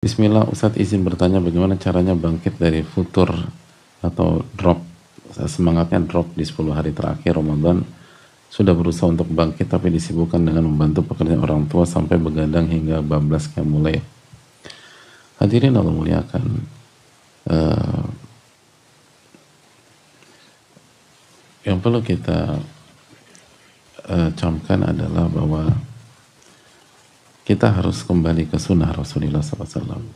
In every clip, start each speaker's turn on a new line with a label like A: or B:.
A: Bismillah, Ustadz izin bertanya bagaimana caranya bangkit dari futur atau drop, semangatnya drop di 10 hari terakhir Ramadan. Sudah berusaha untuk bangkit tapi disibukkan dengan membantu pekerjaan orang tua sampai begadang hingga bablas qiyamul lail. Hadirin Allah muliakan, eh, yang perlu kita camkan adalah bahwa kita harus kembali ke sunnah Rasulullah SAW,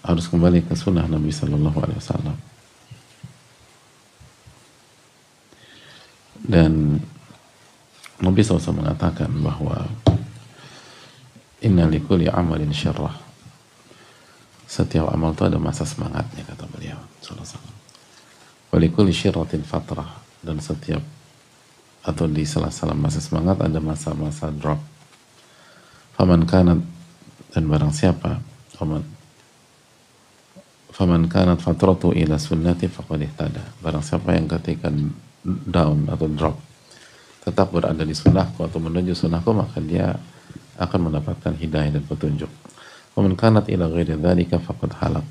A: harus kembali ke sunnah Nabi SAW. Dan Nabi SAW mengatakan bahwa inna likulli amalin syarrah, setiap amal itu ada masa semangatnya, kata beliau SAW. Wa likulli syirratin fatrah, dan setiap atau di sela-sela masa semangat ada masa-masa drop. Faman kanat, dan barang siapa, faman kanat fatratu ila sunnati faqad ihtada, barang siapa yang ketika down atau drop tetap berada di sunnahku atau menuju sunnahku, maka dia akan mendapatkan hidayah dan petunjuk. Faman kanat ila ghairi dzalika faqad halak,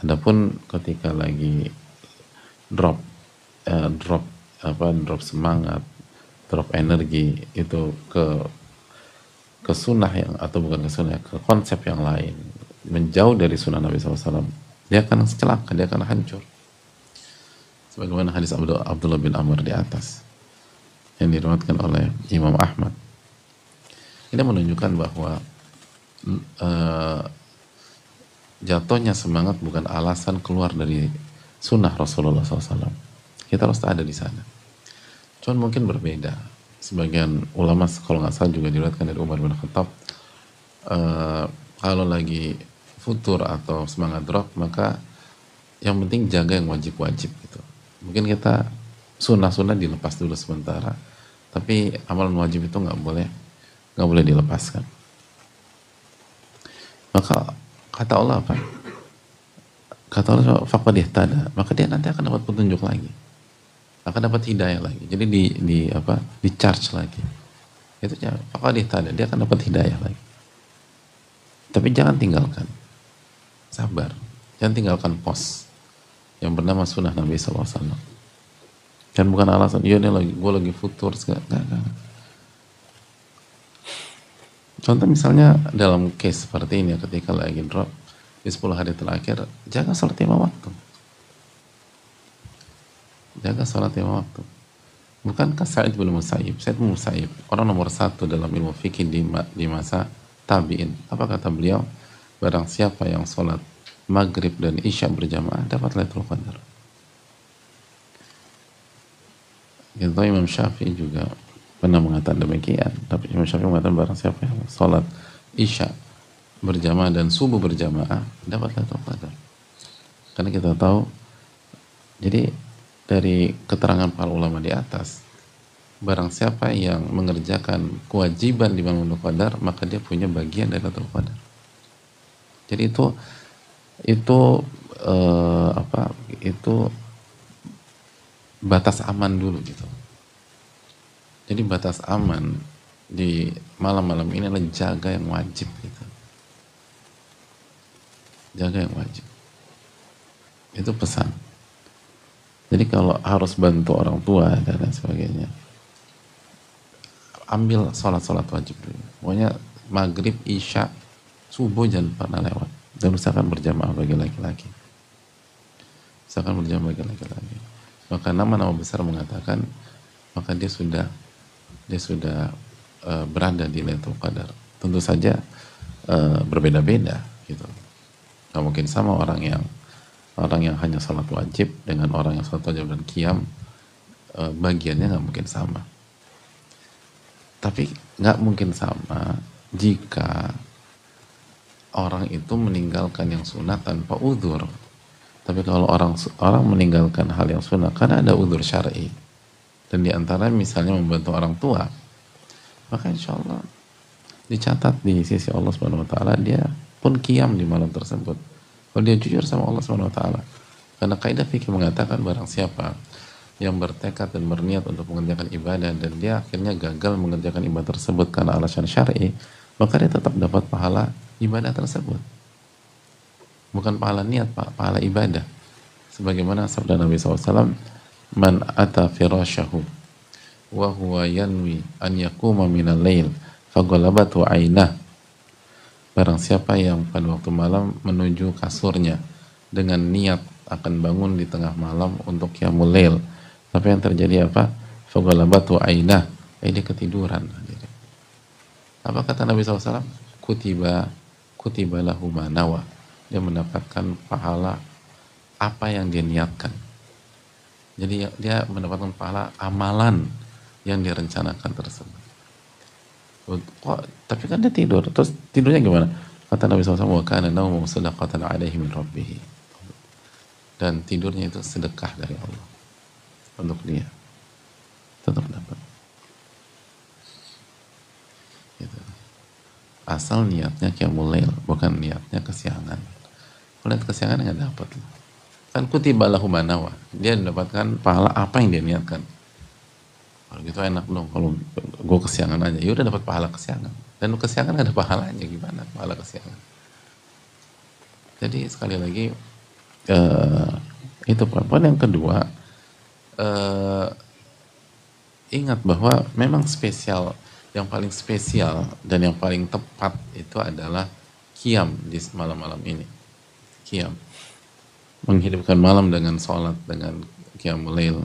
A: adapun ketika lagi drop drop semangat, drop energi itu ke sunnah yang, atau bukan ke sunnah, ke konsep yang lain, menjauh dari sunnah Nabi SAW, dia akan celaka, dia akan hancur. Sebagaimana hadis Abdullah bin Amr di atas yang diriwayatkan oleh Imam Ahmad. Ini menunjukkan bahwa jatuhnya semangat bukan alasan keluar dari sunnah Rasulullah SAW. Kita harus ada di sana. Cuman mungkin berbeda. Sebagian ulama, kalau nggak salah juga diriwayatkan dari Umar bin Khattab, kalau lagi futur atau semangat drop, maka yang penting jaga yang wajib-wajib gitu. Mungkin kita sunnah-sunnah dilepas dulu sementara, tapi amalan wajib itu nggak boleh dilepaskan. Maka kata Allah apa? Kata Allah faqad ihtada, maka dia nanti akan dapat petunjuk lagi, akan dapat hidayah lagi. Jadi di charge lagi. Itu ya, faqad ihtada, dia akan dapat hidayah lagi. Tapi jangan tinggalkan, sabar, jangan tinggalkan pos yang bernama sunnah Nabi SAW. Dan bukan alasan, iya nih gue lagi futur, enggak. Contoh misalnya dalam case seperti ini, ketika lagi drop di 10 hari terakhir, jaga sholat 5 waktu. Jaga sholat 5 waktu. Bukankah Sa'id bin Musayyib, orang nomor 1 dalam ilmu fikih di masa tabi'in, apa kata beliau? Barang siapa yang sholat maghrib dan isya berjamaah dapat Lailatul Qadar. Gitu, Imam Syafi'i juga pernah mengatakan demikian. Tapi Imam Syafi'i mengatakan barang siapa yang sholat isya berjamaah dan subuh berjamaah dapat Lailatul Qadar. Karena kita tahu, jadi dari keterangan para ulama di atas, barang siapa yang mengerjakan kewajiban di malam Lailatul Qadar, maka dia punya bagian dari Lailatul Qadar. Jadi itu batas aman dulu gitu. Jadi batas aman di malam-malam ini adalah jaga yang wajib gitu. Jaga yang wajib. Itu pesan. Jadi kalau harus bantu orang tua dan lain sebagainya, ambil sholat wajib dulu. Pokoknya maghrib, isya, subuh jangan pernah lewat. Dan usahakan berjamaah bagi laki-laki. Usahakan berjamaah bagi laki-laki. Maka nama-nama besar mengatakan, maka dia sudah berada di Lailatul Qadar. Tentu saja berbeda-beda gitu. Gak mungkin sama orang yang hanya salat wajib dengan orang yang salat wajib dan qiyam, bagiannya gak mungkin sama. Tapi gak mungkin sama jika orang itu meninggalkan yang sunnah tanpa udzur. Tapi kalau orang meninggalkan hal yang sunnah karena ada udzur syar'i, dan diantara misalnya membantu orang tua, maka insya Allah dicatat di sisi Allah Subhanahu Wa Taala, dia pun qiyam di malam tersebut. Kalau dia jujur sama Allah Subhanahu Wa Taala, karena kaidah fikih mengatakan barang siapa yang bertekad dan berniat untuk mengerjakan ibadah dan dia akhirnya gagal mengerjakan ibadah tersebut karena alasan syar'i, maka dia tetap dapat pahala ibadah tersebut. Bukan pahala niat, pahala ibadah. Sebagaimana sabda Nabi SAW, man ata firasyahu wa huwa yanwi an yakuma minal lail faghalabatu ainah. Barang siapa yang pada waktu malam menuju kasurnya dengan niat akan bangun di tengah malam untuk qiyamul lail, tapi yang terjadi apa? Faghalabatu ainah, dia ketiduran. Apa kata Nabi SAW? Kutiba lahu ma nawa. Dia mendapatkan pahala apa yang dia niatkan. Jadi dia mendapatkan pahala amalan yang direncanakan tersebut. Kok, tapi kan dia tidur. Terus tidurnya gimana? Kata Nabi SAW, wa kana naumu sadaqatan alaihi min rabbih. Dan tidurnya itu sedekah dari Allah untuk dia. Tetap dapat. Gitu. Asal niatnya qiyamul lail, bukan niatnya kesiangan. Kalau niat kesiangan nggak dapat. Kan kutiba lahu ma nawa. Dia mendapatkan pahala apa yang dia niatkan. Kalau gitu enak dong, kalau gue kesiangan aja, ya udah dapat pahala kesiangan. Dan kesiangan gak ada pahalanya, gimana pahala kesiangan? Jadi sekali lagi itu poin yang kedua, ingat bahwa memang spesial, yang paling spesial dan yang paling tepat itu adalah qiyam di malam-malam ini. Qiyam, menghidupkan malam dengan sholat, dengan qiyamul lail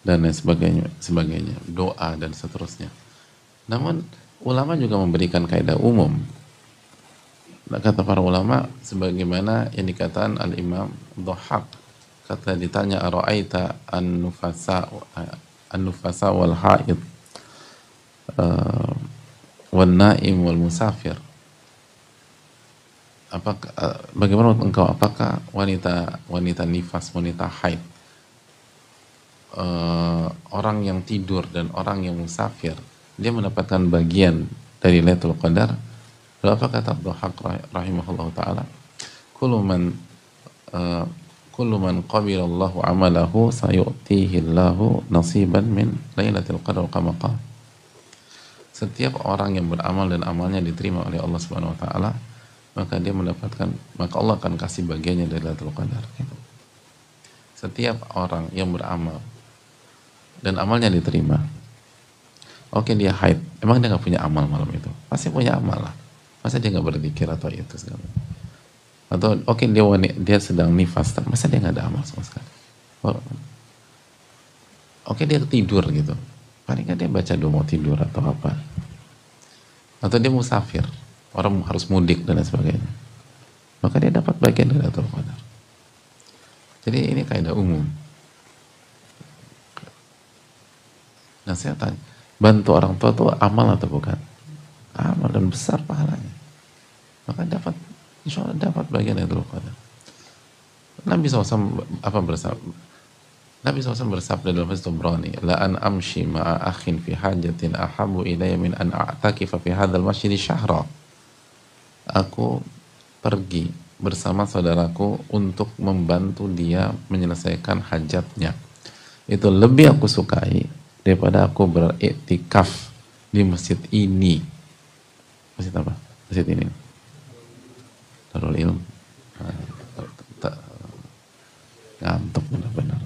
A: dan lain sebagainya, doa dan seterusnya. Namun ulama juga memberikan kaidah umum. Kata para ulama, sebagaimana yang dikatakan Al-Imam Dhahhak, kata ditanya ara'aita an-nufasa wal haid wal naim wal musafir. Bagaimana engkau, apakah wanita nifas, wanita haid, orang yang tidur dan orang yang musafir, dia mendapatkan bagian dari Lailatul Qadar? Lalu apa kata Dhahhak rahimahullah ta'ala? Kullu man qabila Allahu amalahu sayu'tihi Allahu nasiban min Lailatul Qadar kama qala. Setiap orang yang beramal dan amalnya diterima oleh Allah Subhanahu wa taala, maka Allah akan kasih bagiannya dari Lailatul Qadar. Setiap orang yang beramal dan amalnya diterima. Oke, dia haid, emang dia nggak punya amal malam itu? Pasti punya amal lah. Masa dia nggak berzikir atau itu segala? Atau oke, dia sedang nifas, masa dia nggak ada amal sama sekali? Oke, dia tidur gitu, paling nggak dia baca doa mau tidur atau apa? Atau dia musafir, orang harus mudik dan lain sebagainya, maka dia dapat bagian dari Lailatul Qadar. Jadi ini kaidah umum. Nah saya tanya, bantu orang tua itu amal atau bukan? Amal dan besar pahalanya. Maka dapat, insya Allah dapat bagian dari Lailatul Qadar. Nabi SAW bersabda dalam hadis Tabrani, la an amshi ma'a akhin fi hajatin ahabu ilayya min an a'takifa fi hadzal masjid syahra. Aku pergi bersama saudaraku untuk membantu dia menyelesaikan hajatnya. Itu lebih aku sukai daripada aku beriktikaf di masjid ini. Masjid apa? Masjid ini. Darul Ilm. Ngantuk benar-benar.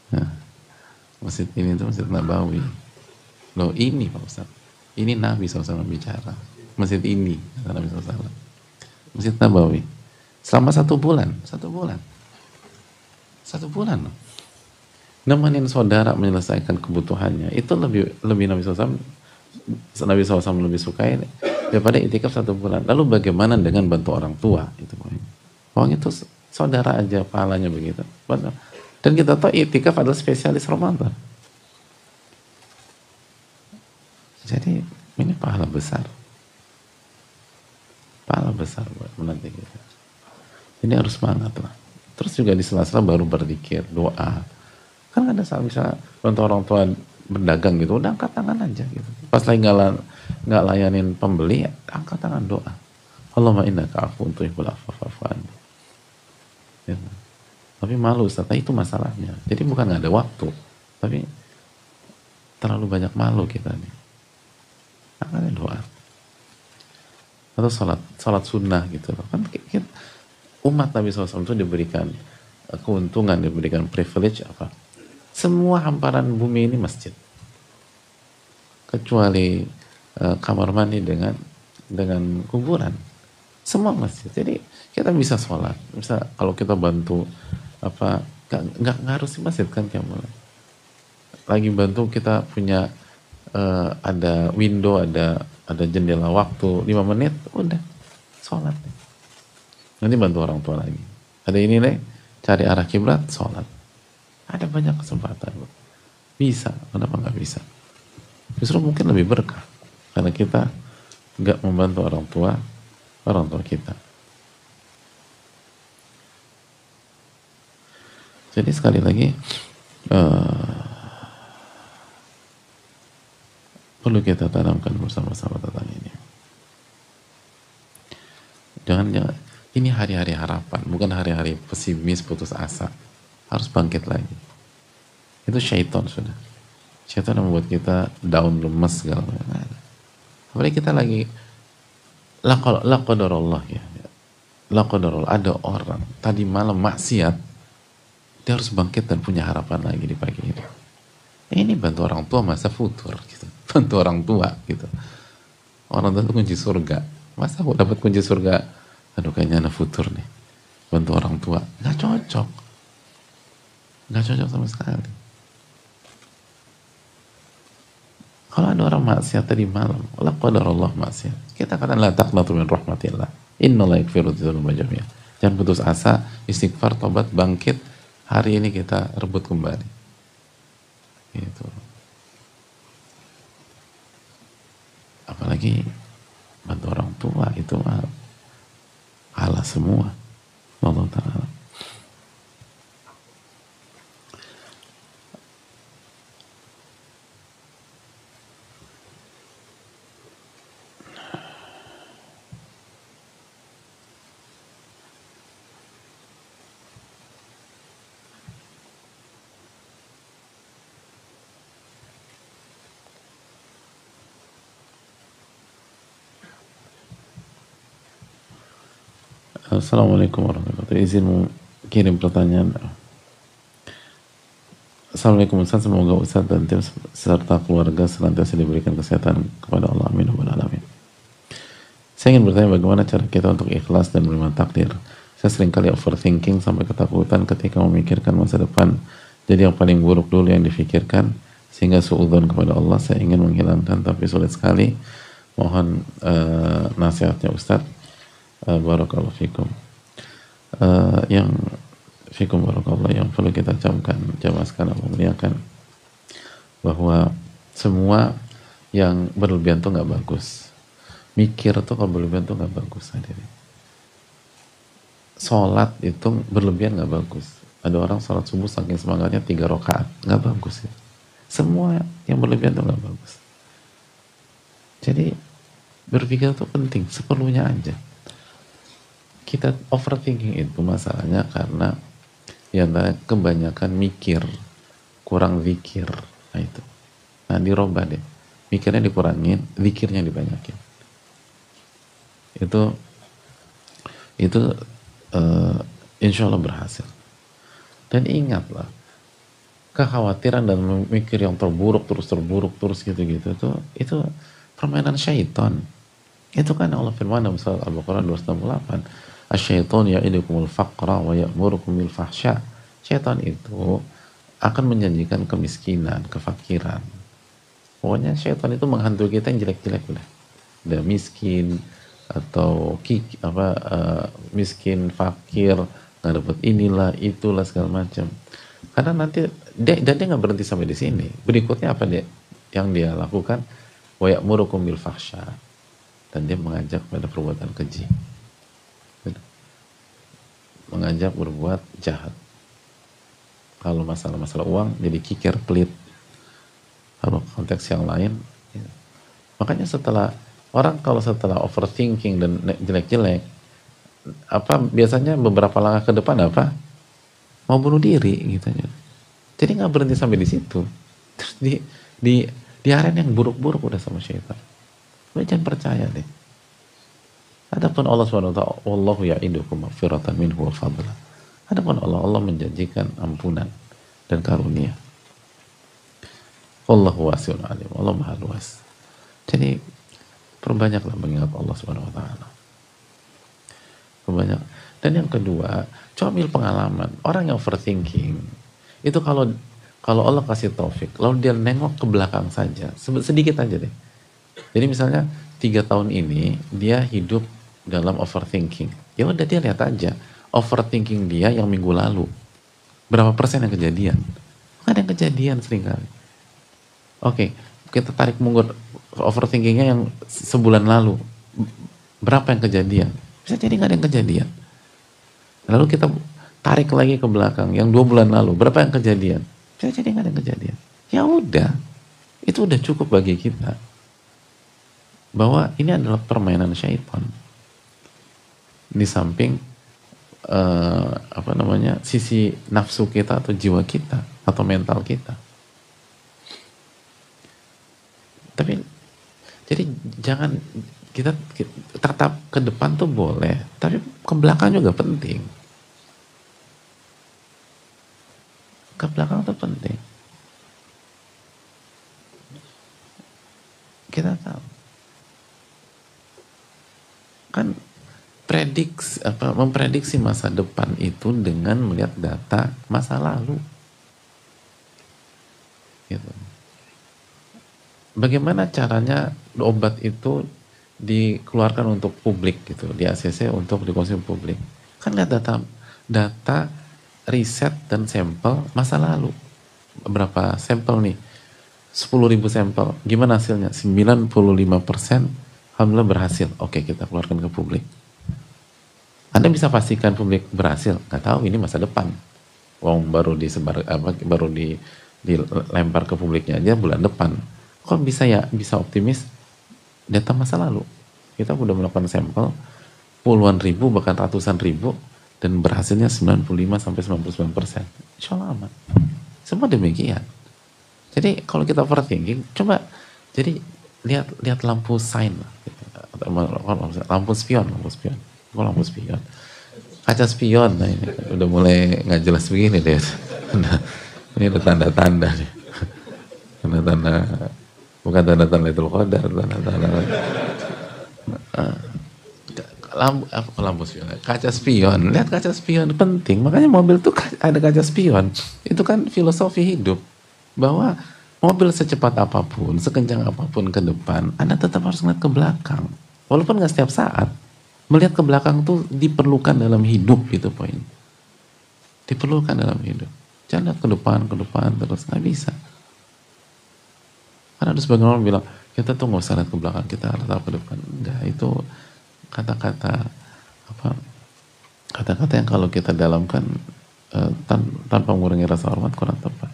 A: Nah, masjid ini itu Masjid Nabawi. Loh ini Pak Ustaz. Ini Nabi SAW bicara. Masjid ini, kata Nabi SAW. Masjid Nabawi. Selama 1 bulan. 1 bulan. 1 bulan. Nemenin saudara menyelesaikan kebutuhannya. Itu lebih Nabi SAW lebih sukai daripada itikaf 1 bulan. Lalu bagaimana dengan bantu orang tua? Itu poinnya. Orang itu saudara aja pahalanya begitu. Dan kita tahu itikaf adalah spesialis Ramadan. Jadi ini pahala besar. Pahala besar buat menanti kita. Ini harus semangat lah. Terus juga di sela-sela baru berzikir, doa. Kan ada saat misalnya bantu orang tua berdagang gitu, udah angkat tangan aja gitu. Pas lagi nggak layanin pembeli, angkat tangan doa. Allahumma innaka afuwwun tuhibbul afwa fa'fu anni. Gitu. Tapi malu Ustaz, itu masalahnya. Jadi bukan nggak ada waktu, tapi terlalu banyak malu kita nih. Makanya doa. atau salat sunnah gitu loh. Kan umat Nabi SAW itu diberikan keuntungan, diberikan privilege apa? Semua hamparan bumi ini masjid, kecuali kamar mandi dengan kuburan. Semua masjid. Jadi kita bisa sholat, bisa kalau kita bantu apa, nggak harus di masjid kan kamu. Lagi bantu kita punya ada window, ada jendela waktu 5 menit, udah sholat. Nanti bantu orang tua lagi. Ada ini nih, cari arah kiblat, sholat. Ada banyak kesempatan. Bisa, kenapa nggak bisa? Justru mungkin lebih berkah karena kita nggak membantu orang tua kita. Jadi sekali lagi perlu kita tanamkan bersama-sama tentang ini. Jangan ini hari-hari harapan, bukan hari-hari pesimis, putus asa. Harus bangkit lagi. Itu syaitan sudah. Syaitan yang membuat kita down, lemes segala macam. Apalagi kita lagi la qadarullah ya. La qadarullah, ada orang tadi malam maksiat, dia harus bangkit dan punya harapan lagi di pagi ini. Ini bantu orang tua masa futur gitu. Bantu orang tua gitu. Orang tua itu kunci surga. Masa aku dapat kunci surga? Aduh kayaknya anak futur nih. Bantu orang tua. Nggak cocok. Nggak cocok sama sekali. Kalau ada orang maksiat tadi malam, la qadarullah maksiat. Kita katakan la taqnatu min rahmatillah. Inna la yakfiru dzunuba jami'ah. Jangan putus asa, istighfar, tobat, bangkit. Hari ini kita rebut kembali. Gitu. Apalagi bantu orang tua itu Allah semua. Allah Ta'ala. Assalamualaikum warahmatullahi wabarakatuh. Izin kirim pertanyaan. Assalamualaikum Ustaz, semoga Ustaz dan tim serta keluarga senantiasa diberikan kesehatan kepada Allah. Amin. Alamin. Saya ingin bertanya bagaimana cara kita untuk ikhlas dan menerima takdir. Saya seringkali overthinking sampai ketakutan ketika memikirkan masa depan. Jadi yang paling buruk dulu yang difikirkan sehingga suudzon kepada Allah. Saya ingin menghilangkan tapi sulit sekali. Mohon nasihatnya Ustaz. Barakallahu fikum. Yang fikum barakallah, yang perlu kita camkan jamaah sekalian memuliakan, bahwa semua yang berlebihan tuh nggak bagus. Mikir tuh kalau berlebihan tuh nggak bagus. Hadirin. Sholat itu berlebihan nggak bagus. Ada orang sholat subuh saking semangatnya 3 rakaat, nggak bagus ya. Semua yang berlebihan tuh nggak bagus. Jadi berpikir itu penting, seperlunya aja. Kita overthinking itu masalahnya karena ya kebanyakan mikir, kurang zikir. Nah itu. Nah dirobah deh. Mikirnya dikurangin, zikirnya dibanyakin. Itu insya Allah berhasil. Dan ingatlah, kekhawatiran dan memikir yang terburuk terus gitu-gitu itu permainan syaitan. Itu kan Allah firman dalam surat Al-Baqarah 268. Asy-syaitanu ya'idukumul faqra wa ya'murukum bil fahsya. Syaitan itu akan menjanjikan kemiskinan, kefakiran. Pokoknya syaitan itu menghantui kita yang jelek-jelek udah miskin atau miskin, fakir, nggak dapat inilah, itulah segala macam. Karena nanti dia nggak berhenti sampai di sini. Berikutnya apa yang dia lakukan? Wa ya'murukum bil fahsya. Dan dia mengajak pada perbuatan keji. Mengajak berbuat jahat. Kalau masalah uang jadi kikir, pelit. Kalau konteks yang lain ya. Makanya kalau setelah overthinking dan jelek-jelek, biasanya beberapa langkah ke depan mau bunuh diri gitu. Jadi nggak berhenti sampai di situ. Terus di area yang buruk-buruk udah sama syaitan. Lo jangan percaya deh. Adapun Allah Subhanahu wa taala, wallahu ya'idukum maghfiratan minhu wa fadla. Adapun Allah menjanjikan ampunan dan karunia. Wallahu wasi'un alim. Allah Maha luas. Jadi perbanyaklah mengingat Allah Subhanahu wa taala. Perbanyak. Dan yang kedua, coba ambil pengalaman. Orang yang overthinking itu kalau Allah kasih taufik, lalu dia nengok ke belakang saja, sedikit aja deh. Jadi misalnya 3 tahun ini dia hidup dalam overthinking. Ya udah dia lihat aja overthinking dia yang minggu lalu. Berapa persen yang kejadian? Nggak ada yang kejadian seringkali. Oke, kita tarik mundur overthinkingnya yang sebulan lalu. Berapa yang kejadian? Bisa jadi nggak ada yang kejadian. Lalu kita tarik lagi ke belakang yang 2 bulan lalu. Berapa yang kejadian? Bisa jadi nggak ada yang kejadian. Ya udah, itu udah cukup bagi kita. Bahwa ini adalah permainan syaitan. Di samping sisi nafsu kita atau jiwa kita atau mental kita. Tapi jadi jangan kita tetap ke depan tuh boleh, tapi ke belakang juga penting. Ke belakang tuh penting. Kita tahu kan memprediksi masa depan itu dengan melihat data masa lalu. Gitu. Bagaimana caranya obat itu dikeluarkan untuk publik gitu, di ACC untuk dikonsumsi publik? Kan lihat data riset dan sampel masa lalu. Berapa sampel nih? 10.000 sampel. Gimana hasilnya? 95% alhamdulillah berhasil. Oke, kita keluarkan ke publik. Anda bisa pastikan publik berhasil? Nggak tahu, ini masa depan. Wong baru dilempar ke publiknya aja bulan depan. Kok bisa optimis? Data masa lalu. Kita udah melakukan sampel puluhan ribu bahkan ratusan ribu dan berhasilnya 95-99%. Insya Allah aman. Semua demikian. Jadi kalau kita overthinking, coba jadi lihat lampu sign lah. Gitu. Lampu spion. Kok lampu spion? Kaca spion. Nah ini udah mulai nggak jelas begini deh. Ini ada tanda-tanda nih. Tanda-tanda, bukan tanda-tanda itu qadar, tanda-tanda lampu spion, kaca spion. Lihat kaca spion penting. Makanya mobil tuh ada kaca spion. Itu kan filosofi hidup bahwa mobil secepat apapun, sekencang apapun ke depan, Anda tetap harus ngeliat ke belakang. Walaupun nggak setiap saat. Melihat ke belakang tuh diperlukan dalam hidup, itu poin. Diperlukan dalam hidup. Jangan lihat ke depan terus, nggak bisa. Karena ada sebagian orang bilang, kita tuh nggak usah lihat ke belakang, kita lihat ke depan. Enggak, itu kata-kata yang kalau kita dalamkan tanpa mengurangi rasa hormat kurang tepat.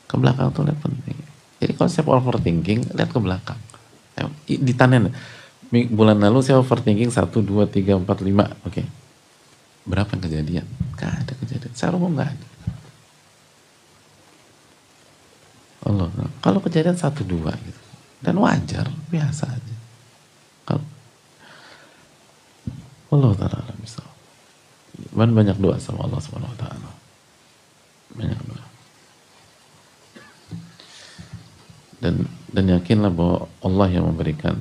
A: Ke belakang tuh lihat penting. Jadi kalau siapa overthinking, lihat ke belakang. Ditanya, bulan lalu saya overthinking 1, 2, 3, 4, 5. Oke. Berapa yang kejadian? Gak ada kejadian. Secara umum gak ada. Allah. Kalau kejadian 1, 2 gitu. Dan wajar, biasa aja. Kalau Allah Ta'ala misal. Banyak doa sama Allah Subhanahu wa taala. Banyak doa. Dan yakinlah bahwa Allah yang memberikan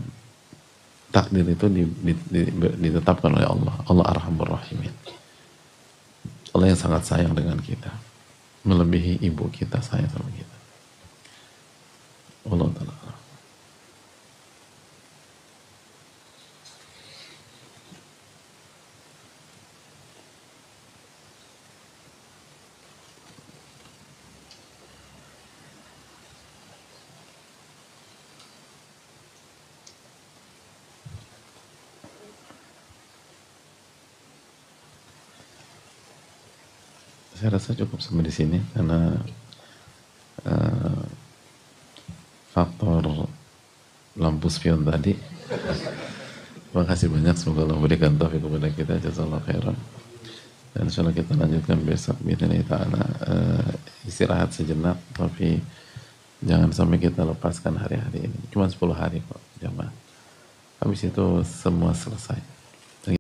A: takdir itu ditetapkan oleh Allah. Allah Arhamur Rahimin. Allah yang sangat sayang dengan kita. Melebihi ibu kita, sayang sama kita. Allah Ta'ala. Saya rasa cukup sampai di sini karena faktor lampu spion tadi. Terima kasih banyak, semoga Allah memberikan taufik kepada kita. Jazakallahu khairan. Dan insyaallah kita lanjutkan besok biidznillah taala. Istirahat sejenak, tapi jangan sampai kita lepaskan hari-hari ini. Cuma 10 hari kok, jamaah. Habis itu semua selesai.